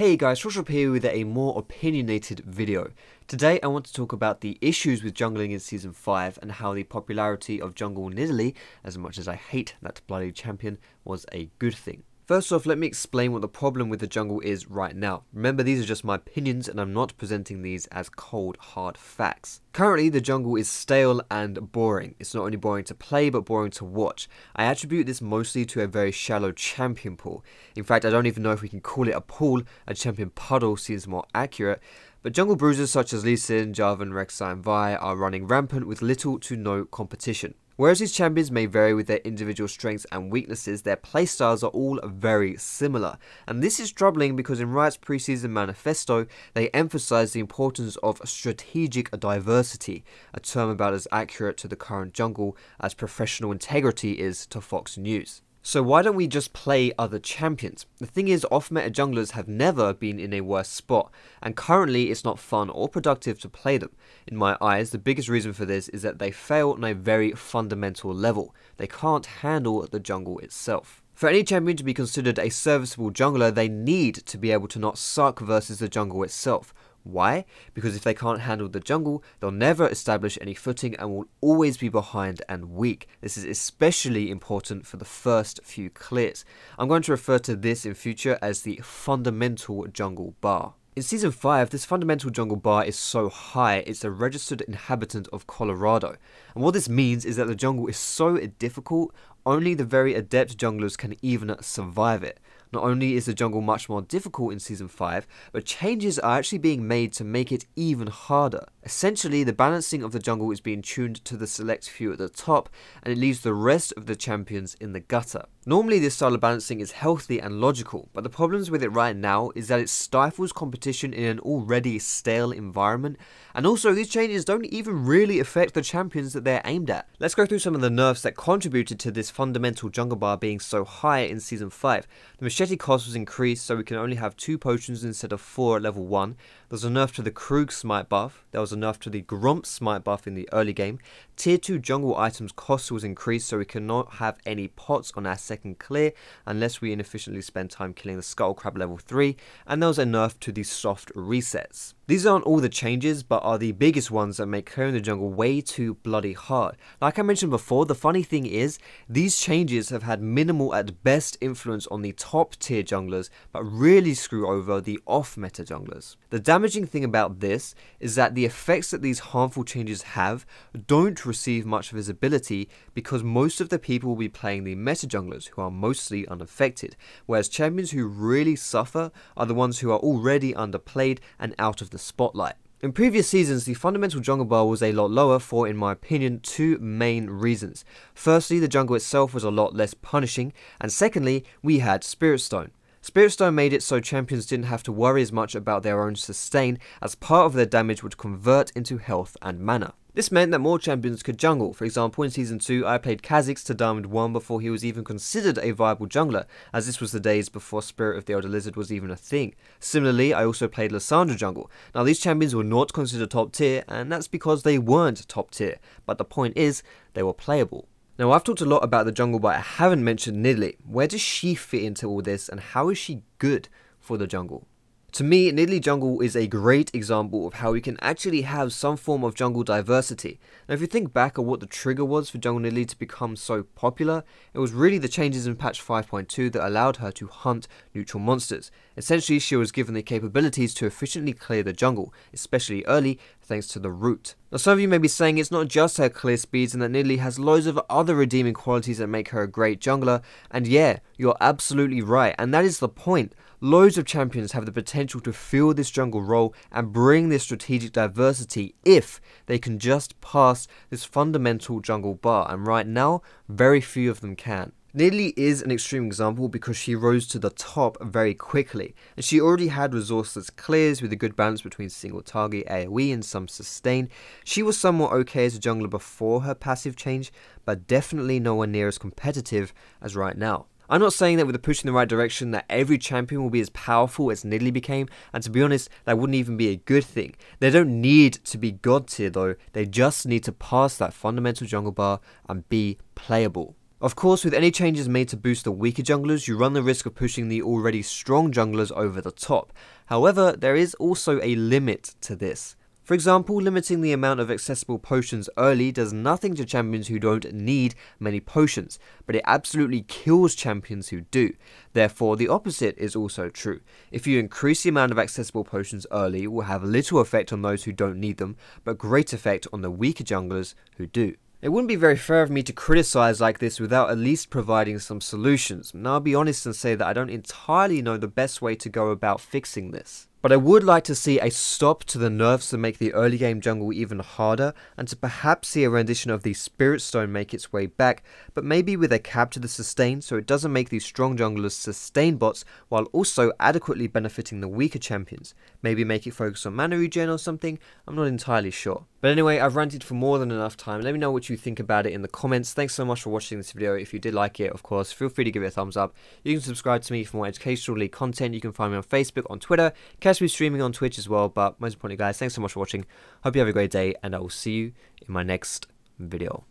Hey guys, Joshua here with a more opinionated video. Today I want to talk about the issues with jungling in Season 5 and how the popularity of jungle Nidalee, as much as I hate that bloody champion, was a good thing. First off, let me explain what the problem with the jungle is right now. Remember, these are just my opinions and I'm not presenting these as cold, hard facts. Currently, the jungle is stale and boring. It's not only boring to play, but boring to watch. I attribute this mostly to a very shallow champion pool. In fact, I don't even know if we can call it a pool. A champion puddle seems more accurate. But jungle bruisers such as Liên, Jarvan, Rek'Sai and Vi are running rampant with little to no competition. Whereas these champions may vary with their individual strengths and weaknesses, their playstyles are all very similar. And this is troubling because in Riot's preseason manifesto, they emphasize the importance of strategic diversity, a term about as accurate to the current jungle as professional integrity is to Fox News. So why don't we just play other champions? The thing is, off-meta junglers have never been in a worse spot, and currently it's not fun or productive to play them. In my eyes, the biggest reason for this is that they fail on a very fundamental level. They can't handle the jungle itself. For any champion to be considered a serviceable jungler, they need to be able to not suck versus the jungle itself. Why? Because if they can't handle the jungle, they'll never establish any footing and will always be behind and weak. This is especially important for the first few clears. I'm going to refer to this in future as the fundamental jungle bar. In Season 5, this fundamental jungle bar is so high, it's a registered inhabitant of Colorado. And what this means is that the jungle is so difficult, only the very adept junglers can even survive it. Not only is the jungle much more difficult in Season 5, but changes are actually being made to make it even harder. Essentially, the balancing of the jungle is being tuned to the select few at the top, and it leaves the rest of the champions in the gutter. Normally, this style of balancing is healthy and logical, but the problems with it right now is that it stifles competition in an already stale environment, and also these changes don't even really affect the champions that they're aimed at. Let's go through some of the nerfs that contributed to this fundamental jungle bar being so high in Season 5. The machete cost was increased so we can only have 2 potions instead of 4 at level 1. There was a nerf to the Krug smite buff. There was a nerf to the Gromp smite buff in the early game. Tier 2 jungle items cost was increased so we cannot have any pots on our second clear unless we inefficiently spend time killing the Skull Crab level 3. And there was a nerf to the soft resets. These aren't all the changes, but are the biggest ones that make clearing the jungle way too bloody hard. Like I mentioned before, the funny thing is, these changes have had minimal at best influence on the top tier junglers, but really screw over the off-meta junglers. The damaging thing about this is that the effects that these harmful changes have don't receive much visibility because most of the people will be playing the meta junglers who are mostly unaffected, whereas champions who really suffer are the ones who are already underplayed and out of the spotlight. In previous seasons, the fundamental jungle bar was a lot lower for, in my opinion, 2 main reasons. Firstly, the jungle itself was a lot less punishing, and secondly, we had Spirit Stone. Spirit Stone made it so champions didn't have to worry as much about their own sustain, as part of their damage would convert into health and mana. This meant that more champions could jungle. For example, in Season 2, I played Kha'Zix to Diamond 1 before he was even considered a viable jungler, as this was the days before Spirit of the Elder Lizard was even a thing. Similarly, I also played Lissandra jungle. Now, these champions were not considered top tier, and that's because they weren't top tier, but the point is, they were playable. Now, I've talked a lot about the jungle, but I haven't mentioned Nidalee. Where does she fit into all this, and how is she good for the jungle? To me, Nidalee jungle is a great example of how we can actually have some form of jungle diversity. Now, if you think back at what the trigger was for jungle Nidalee to become so popular, it was really the changes in patch 5.2 that allowed her to hunt neutral monsters. Essentially, she was given the capabilities to efficiently clear the jungle, especially early, thanks to the root. Now, some of you may be saying it's not just her clear speeds and that Nidalee has loads of other redeeming qualities that make her a great jungler, and yeah, you're absolutely right, and that is the point. Loads of champions have the potential to fill this jungle role and bring this strategic diversity if they can just pass this fundamental jungle bar, and right now, very few of them can. Nidalee is an extreme example because she rose to the top very quickly, and she already had resourceless clears with a good balance between single target, AoE and some sustain. She was somewhat okay as a jungler before her passive change, but definitely nowhere near as competitive as right now. I'm not saying that with a push in the right direction that every champion will be as powerful as Nidalee became, and to be honest, that wouldn't even be a good thing. They don't need to be god tier though, they just need to pass that fundamental jungle bar and be playable. Of course, with any changes made to boost the weaker junglers, you run the risk of pushing the already strong junglers over the top. However, there is also a limit to this. For example, limiting the amount of accessible potions early does nothing to champions who don't need many potions, but it absolutely kills champions who do. Therefore, the opposite is also true. If you increase the amount of accessible potions early, it will have little effect on those who don't need them, but great effect on the weaker junglers who do. It wouldn't be very fair of me to criticize like this without at least providing some solutions. Now, I'll be honest and say that I don't entirely know the best way to go about fixing this. But I would like to see a stop to the nerfs that make the early game jungle even harder, and to perhaps see a rendition of the Spirit Stone make its way back, but maybe with a cap to the sustain so it doesn't make these strong junglers sustain bots while also adequately benefiting the weaker champions. Maybe make it focus on mana regen or something, I'm not entirely sure. But anyway, I've ranted for more than enough time. Let me know what you think about it in the comments. Thanks so much for watching this video. If you did like it, of course, feel free to give it a thumbs up. You can subscribe to me for more educational league content. You can find me on Facebook, on Twitter, catch me streaming on Twitch as well. But most importantly, guys, thanks so much for watching. Hope you have a great day, and I will see you in my next video.